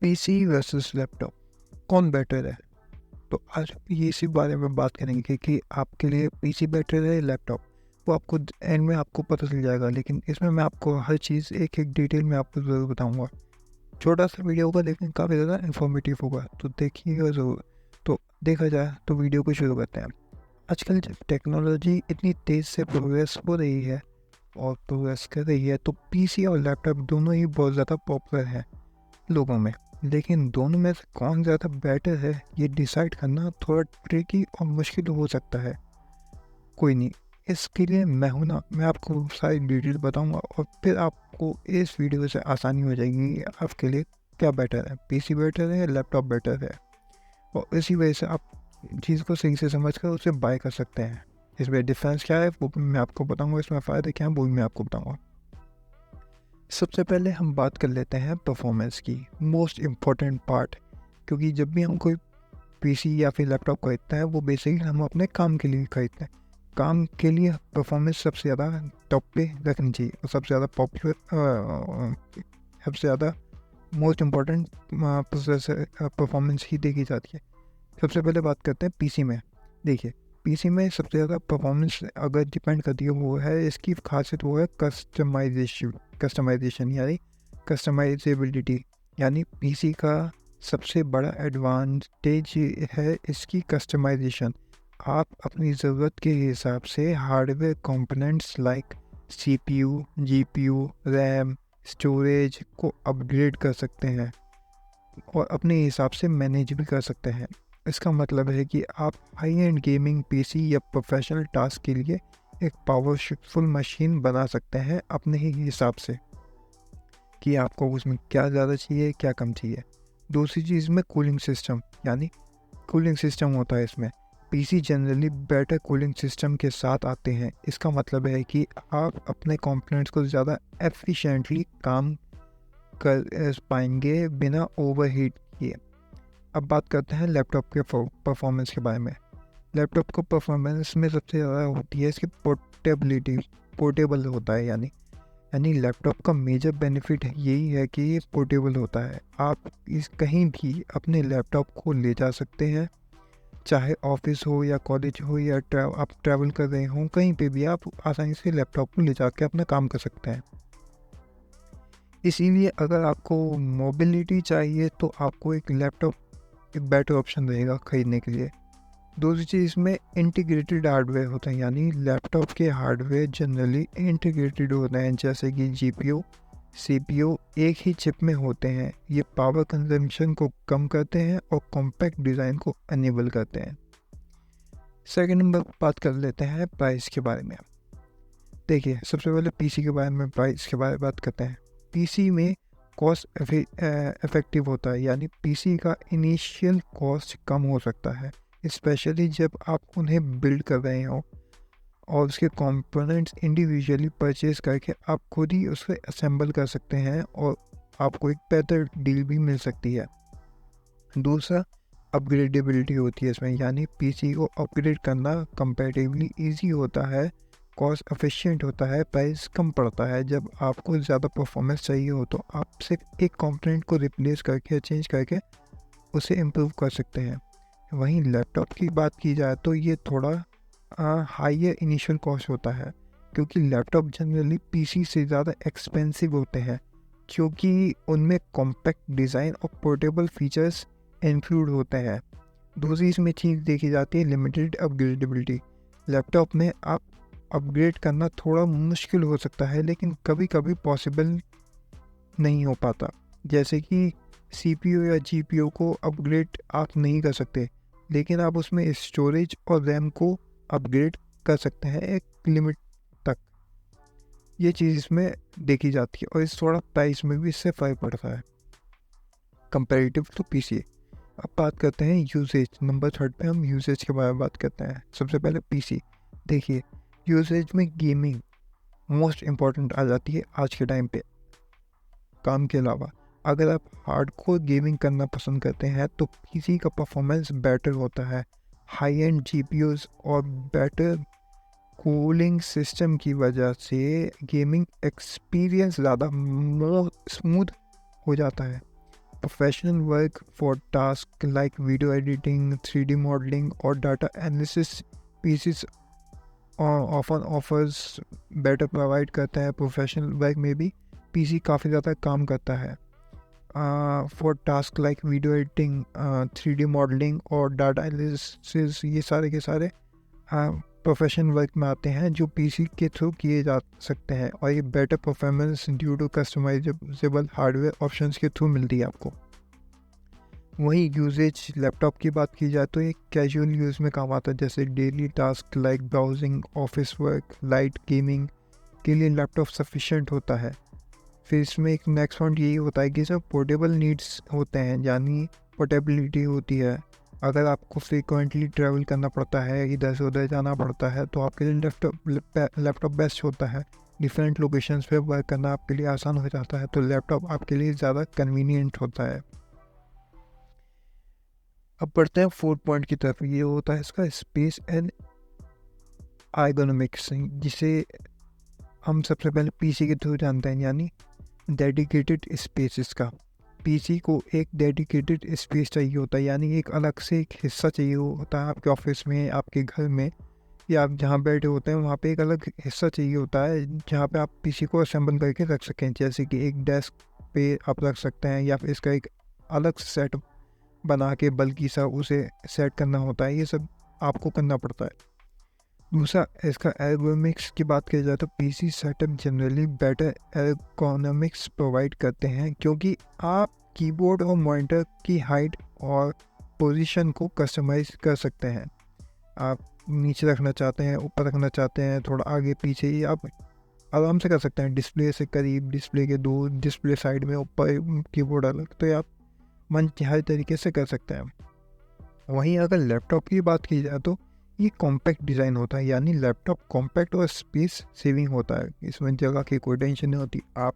PC versus laptop कौन better है? तो आज ये इसी बारे में बात करेंगे कि आपके लिए पीसी बेटर है लैपटॉप। वो आपको एंड में आपको पता चल जाएगा, लेकिन इसमें मैं आपको हर चीज़ एक एक डिटेल में आपको ज़रूर बताऊंगा। छोटा सा वीडियो होगा लेकिन काफ़ी ज़्यादा इन्फॉर्मेटिव होगा, तो देखिएगा ज़रूर। तो देखा जाए तो वीडियो को शुरू करते हैं। आजकल जब टेक्नोलॉजी इतनी तेज़ से प्रोग्रेस हो रही है और प्रोग्रेस कर रही है, तो पीसी और लैपटॉप दोनों ही बहुत ज़्यादा पॉपुलर हैं लोगों में। लेकिन दोनों में से कौन ज़्यादा बेटर है, ये डिसाइड करना थोड़ा ट्रिकी और मुश्किल हो सकता है। कोई नहीं, इसके लिए मैं हूं ना, मैं आपको सारी डिटेल बताऊंगा और फिर आपको इस वीडियो से आसानी हो जाएगी कि आपके लिए क्या बेटर है, पीसी बेटर है या लैपटॉप बेटर है। और इसी वजह से आप चीज़ को सही से समझ कर उसे बाय कर सकते हैं। इसमें डिफरेंस क्या है वो भी मैं आपको बताऊंगा, इसमें फ़ायदे क्या हैं वो भी मैं आपको बताऊंगा। सबसे पहले हम बात कर लेते हैं परफॉर्मेंस की, मोस्ट इम्पॉर्टेंट पार्ट। क्योंकि जब भी हम कोई पीसी या फिर लैपटॉप खरीदते हैं, वो बेसिकली हम अपने काम के लिए खरीदते हैं। काम के लिए परफॉर्मेंस सबसे ज़्यादा टॉप पे रखनी चाहिए और सबसे ज़्यादा पॉपुलर, सबसे ज़्यादा मोस्ट इम्पॉर्टेंट प्रोसेसर परफॉर्मेंस ही देखी जाती है। सबसे पहले बात करते हैं पीसी में। देखिए, पीसी में सबसे ज़्यादा परफॉर्मेंस अगर डिपेंड करती है वो है, इसकी खासियत वो है कस्टमाइजेशन यानी कस्टमाइजेबिलिटी। यानी पीसी का सबसे बड़ा एडवांटेज है इसकी कस्टमाइजेशन। आप अपनी ज़रूरत के हिसाब से hardware components like CPU, GPU, RAM, storage को अपग्रेड कर सकते हैं और अपने हिसाब से मैनेज भी कर सकते हैं। इसका मतलब है कि आप हाई एंड गेमिंग पीसी या प्रोफेशनल टास्क के लिए एक पावरफुल मशीन बना सकते हैं अपने ही हिसाब से, कि आपको उसमें क्या ज़्यादा चाहिए क्या कम चाहिए। दूसरी चीज़ में कूलिंग सिस्टम, यानी कूलिंग सिस्टम होता है इसमें। PC generally better cooling system के साथ आते हैं। इसका मतलब है कि आप अपने कंपोनेंट्स को ज़्यादा एफिशिएंटली काम कर पाएंगे बिना ओवरहीट किए। अब बात करते हैं लैपटॉप के परफॉर्मेंस के बारे में। लैपटॉप को परफॉर्मेंस में सबसे ज़्यादा होती है इसकी पोर्टेबिलिटी। पोर्टेबल होता है, यानी लैपटॉप का मेजर बेनिफिट यही है कि ये पोर्टेबल होता है। आप इस कहीं भी अपने लैपटॉप को ले जा सकते हैं, चाहे ऑफिस हो या कॉलेज हो या आप ट्रैवल कर रहे हो, कहीं पे भी आप आसानी से लैपटॉप को ले जाके अपना काम कर सकते हैं। इसीलिए अगर आपको मोबिलिटी चाहिए तो आपको एक लैपटॉप एक बेटर ऑप्शन रहेगा खरीदने के लिए। दूसरी चीज़ इसमें इंटीग्रेटेड हार्डवेयर होते हैं, यानी लैपटॉप के हार्डवेयर जनरली इंटीग्रेटेड होते हैं, जैसे कि जीपीयू, सीपीयू एक ही चिप में होते हैं। ये पावर कंजम्पशन को कम करते हैं और कॉम्पैक्ट डिज़ाइन को अनेबल करते हैं। सेकंड नंबर बात कर लेते हैं प्राइस के बारे में। देखिए, सबसे पहले पीसी के बारे में, प्राइस के बारे में बात करते हैं। पीसी में कॉस्ट इफेक्टिव होता है, यानी पीसी का इनिशियल कॉस्ट कम हो सकता है, स्पेशली जब आप उन्हें बिल्ड कर रहे हो और उसके कंपोनेंट्स इंडिविजुअली परचेज करके आप खुद ही उसे असेंबल कर सकते हैं और आपको एक बेहतर डील भी मिल सकती है। दूसरा, अपग्रेडेबिलिटी होती है इसमें, यानी पीसी को अपग्रेड करना कंपैरेटिवली इजी होता है, कॉस्ट एफिशिएंट होता है, प्राइस कम पड़ता है। जब आपको ज़्यादा परफॉर्मेंस चाहिए हो तो आप सिर्फ एक कंपोनेंट को रिप्लेस करके चेंज करके उसे इम्प्रूव कर सकते हैं। वहीं लैपटॉप की बात की जाए तो ये थोड़ा हाइयर इनिशियल कॉस्ट होता है, क्योंकि लैपटॉप जनरली पीसी से ज़्यादा एक्सपेंसिव होते हैं, क्योंकि उनमें कॉम्पैक्ट डिज़ाइन और पोर्टेबल फीचर्स इंक्लूड होते हैं। दूसरी इसमें चीज़ देखी जाती है लिमिटेड अपग्रेडेबिलिटी। लैपटॉप में आप अपग्रेड करना थोड़ा मुश्किल हो सकता है, लेकिन कभी कभी पॉसिबल नहीं हो पाता। जैसे कि सीपीयू या जीपीयू को अपग्रेड आप नहीं कर सकते, लेकिन आप उसमें स्टोरेज और रैम को अपग्रेड कर सकते हैं एक लिमिट तक। ये चीज़ इसमें देखी जाती है और इस थोड़ा प्राइस में भी इससे फ़र्क पड़ता है कंपेरेटिव टू पीसी। अब बात करते हैं यूसेज। नंबर थर्ड पे हम यूसेज के बारे में बात करते हैं। सबसे पहले पीसी। देखिए, यूसेज में गेमिंग मोस्ट इम्पॉर्टेंट आ जाती है आज के टाइम पे। काम के अलावा अगर आप हार्डकोर गेमिंग करना पसंद करते हैं तो पीसी का परफॉर्मेंस बेटर होता है। हाई एंड जीपीयूज और बेटर कूलिंग सिस्टम की वजह से गेमिंग एक्सपीरियंस ज़्यादा स्मूथ हो जाता है। Professional work for task like video editing, 3D modelling और data analysis PCs often offers better provide करता है। प्रोफेशनल वर्क में भी पीसी काफ़ी ज़्यादा काम करता है। For task like video editing, 3D modelling और डाटा एनालिसिस, ये सारे के सारे प्रोफेशनल वर्क में आते हैं जो पीसी के थ्रू किए जा सकते हैं, और ये better performance due to customizable hardware options के थ्रू मिलती है आपको। वहीं यूजेज लैपटॉप की बात की जाए तो ये कैजुअल यूज़ में काम आता है, जैसे daily task like browsing, office work, light gaming के लिए लैपटॉप सफिशिएंट होता है। फिर इसमें एक नेक्स्ट पॉइंट यही होता है कि सब पोर्टेबल नीड्स होते हैं, यानी पोर्टेबिलिटी होती है। अगर आपको फ्रीक्वेंटली ट्रैवल करना पड़ता है, इधर से उधर जाना पड़ता है, तो आपके लिए लैपटॉप बेस्ट होता है। डिफरेंट लोकेशंस पे वर्क करना आपके लिए आसान हो जाता है, तो लैपटॉप आपके लिए ज़्यादा कन्वीनियंट होता है। अब बढ़ते हैं फोर्थ पॉइंट की तरफ। ये होता है इसका स्पेस एंड एर्गोनॉमिक्स, जिसे हम सबसे पहले पीसी के थ्रू जानते हैं, यानी डेडिकेटेड स्पेसेस का। पीसी को एक डेडिकेटेड स्पेस चाहिए होता है, यानी एक अलग से एक हिस्सा चाहिए होता है। आपके ऑफिस में, आपके घर में, या आप जहाँ बैठे होते हैं वहाँ पे एक अलग हिस्सा चाहिए होता है जहाँ पे आप पीसी को असेंबल करके रख सकें। जैसे कि एक डेस्क पे आप रख सकते हैं, या फिर इसका एक अलग सेट बना के बल्कि सा उसे सेट करना होता है। ये सब आपको करना पड़ता है। दूसरा, इसका एर्गोनॉमिक्स की बात की जाए तो PC setup generally better ergonomics provide करते हैं, क्योंकि आप कीबोर्ड और मॉनिटर की हाइट और पोजीशन को कस्टमाइज कर सकते हैं। आप नीचे रखना चाहते हैं, ऊपर रखना चाहते हैं, थोड़ा आगे पीछे, ये आप आराम से कर सकते हैं। डिस्प्ले से करीब, डिस्प्ले के दूर, डिस्प्ले साइड में, ऊपर कीबोर्ड अलग, तो ये आप मन चाहे तरीके से कर सकते हैं। वहीं अगर लैपटॉप की बात की जाए तो ये कॉम्पैक्ट डिज़ाइन होता है, यानी लैपटॉप कॉम्पैक्ट और स्पेस सेविंग होता है। इसमें जगह की कोई टेंशन नहीं होती। आप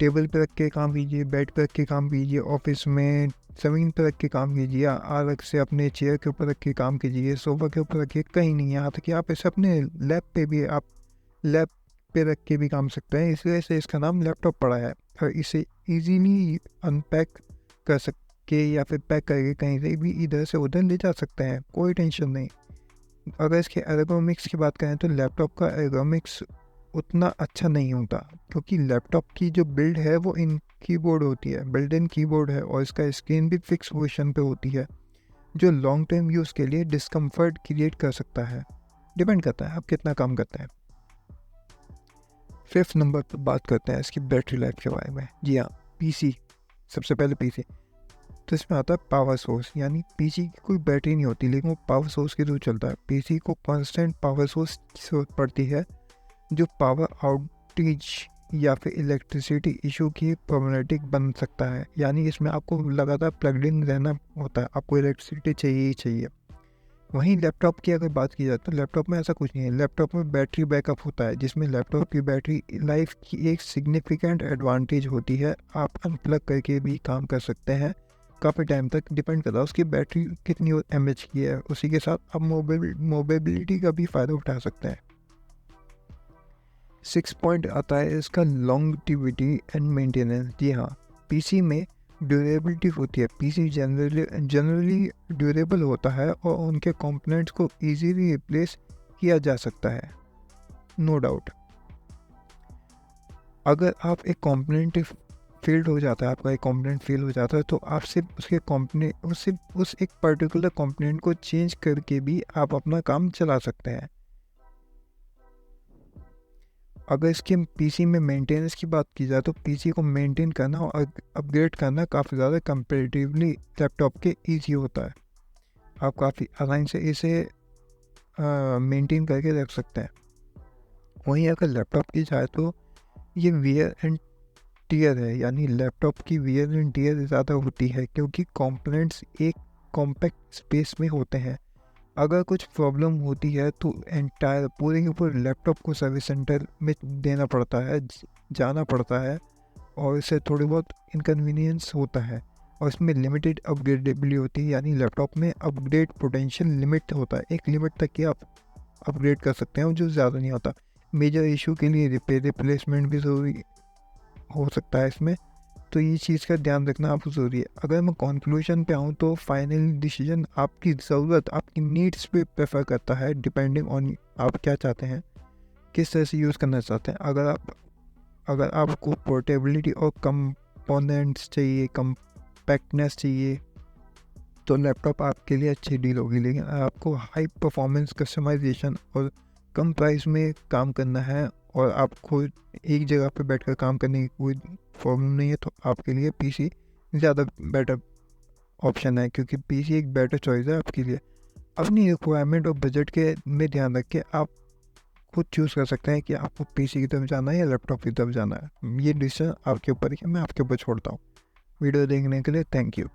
टेबल पर रख के काम कीजिए, बेड पर रख के काम कीजिए, ऑफिस में ज़मीन पर रख के काम कीजिए, अलग से अपने चेयर के ऊपर रख के काम कीजिए, सोफ़ा के ऊपर रखिए, कहीं नहीं। यहाँ तक कि आप इसे अपने लैप पे भी, आप लैप पे रख के भी काम सकते हैं। इस वजह से इसका नाम लैपटॉप पड़ा है, और इसे ईजीली अनपैक कर सकते या फिर पैक करके कहीं से भी इधर से उधर ले जा सकते हैं, कोई टेंशन नहीं। अगर इसके एर्गोनॉमिक्स की बात करें तो लैपटॉप का एर्गोनॉमिक्स उतना अच्छा नहीं होता, क्योंकि लैपटॉप की जो बिल्ड है वो इन कीबोर्ड होती है, बिल्ड इन कीबोर्ड है, और इसका स्क्रीन भी फिक्स पोजीशन पे होती है, जो लॉन्ग टर्म यूज़ के लिए डिस्कम्फर्ट क्रिएट कर सकता है। डिपेंड करता है आप कितना काम करते हैं। फिफ्थ नंबर पर बात करते हैं इसकी बैटरी लाइफ के बारे में। जी हाँ, पीसी, सबसे पहले पीसी, तो इसमें आता है पावर सोर्स। यानी पीसी की कोई बैटरी नहीं होती, लेकिन वो पावर सोर्स के थ्रू चलता है। पीसी को कांस्टेंट पावर सोर्स की जरूरत पड़ती है, जो पावर आउटेज या फिर इलेक्ट्रिसिटी इशू की प्रॉब्लमेटिक बन सकता है। यानी इसमें आपको लगातार प्लग्ड इन रहना होता है, आपको इलेक्ट्रिसिटी चाहिए ही चाहिए। वहीं लैपटॉप की अगर बात की जाए तो लैपटॉप में ऐसा कुछ नहीं है। लैपटॉप में बैटरी बैकअप होता है, जिसमें लैपटॉप की बैटरी लाइफ की एक सिग्निफिकेंट एडवांटेज होती है। आप अनप्लग करके भी काम कर सकते हैं काफ़ी टाइम तक, डिपेंड करता है उसकी बैटरी कितनी एमएच की है। उसी के साथ आप मोबिलिटी का भी फ़ायदा उठा सकते हैं। 6 पॉइंट आता है इसका लॉन्गेटिविटी एंड मेंटेनेंस। जी हाँ, पीसी में ड्यूरेबिलिटी होती है। पीसी जनरली ड्यूरेबल होता है और उनके कंपोनेंट्स को इजीली रिप्लेस किया जा सकता है, नो डाउट। अगर आप एक कंपोनेंट फेल्ड हो जाता है, आपका एक कंपोनेंट फेल हो जाता है, तो आप सिर्फ उसके कंपोनेंट उस एक पर्टिकुलर कंपोनेंट को चेंज करके भी आप अपना काम चला सकते हैं। अगर इसके पीसी में मेंटेनेंस की बात की जाए तो पीसी को मेंटेन करना और अपग्रेड करना काफ़ी ज़्यादा कंपैरेटिवली लैपटॉप के इजी होता है। आप काफ़ी आसानी से इसे मेंटेन करके रख सकते हैं। वहीं अगर लैपटॉप की जाए तो ये वियर एंड टीयर है, यानी लैपटॉप की वियर एंड टीयर ज़्यादा होती है, क्योंकि कंपोनेंट्स एक कॉम्पैक्ट स्पेस में होते हैं। अगर कुछ प्रॉब्लम होती है तो एंटायर पूरे के पूरे लैपटॉप को सर्विस सेंटर में देना पड़ता है, जाना पड़ता है, और इससे थोड़ी बहुत इनकन्वीनियंस होता है। और इसमें लिमिटेड अपग्रेडेबिलिटी होती है, यानी लैपटॉप में अपग्रेड पोटेंशियल लिमिट होता है। एक लिमिट तक कि आप अपग्रेड कर सकते हैं, जो ज़्यादा नहीं होता। मेजर इशू के लिए रिप्लेसमेंट भी ज़रूरी हो सकता है इसमें, तो ये चीज़ का ध्यान रखना आप ज़रूरी है। अगर मैं कंक्लूजन पे आऊँ तो फाइनल डिसीजन आपकी ज़रूरत, आपकी नीड्स पे प्रेफर करता है, डिपेंडिंग ऑन आप क्या चाहते हैं, किस तरह से यूज़ करना चाहते हैं। अगर आपको पोर्टेबिलिटी और कंपोनेंट्स चाहिए, कम्पैक्टनेस चाहिए, तो लैपटॉप आपके लिए अच्छी डील होगी। लेकिन अगर आपको हाई परफॉर्मेंस, कस्टमाइजेशन और कम प्राइस में काम करना है और आपको एक जगह पे बैठकर काम करने की कोई प्रॉब्लम नहीं है, तो आपके लिए पीसी ज़्यादा बेटर ऑप्शन है, क्योंकि पीसी एक बेटर चॉइस है आपके लिए। अपनी रिक्वायरमेंट और बजट के में ध्यान रख के आप खुद चूज़ कर सकते हैं कि आपको पीसी की तरफ जाना है या लैपटॉप की तरफ जाना है। ये डिसीजन आपके ऊपर है, मैं आपके ऊपर छोड़ता हूँ। वीडियो देखने के लिए थैंक यू।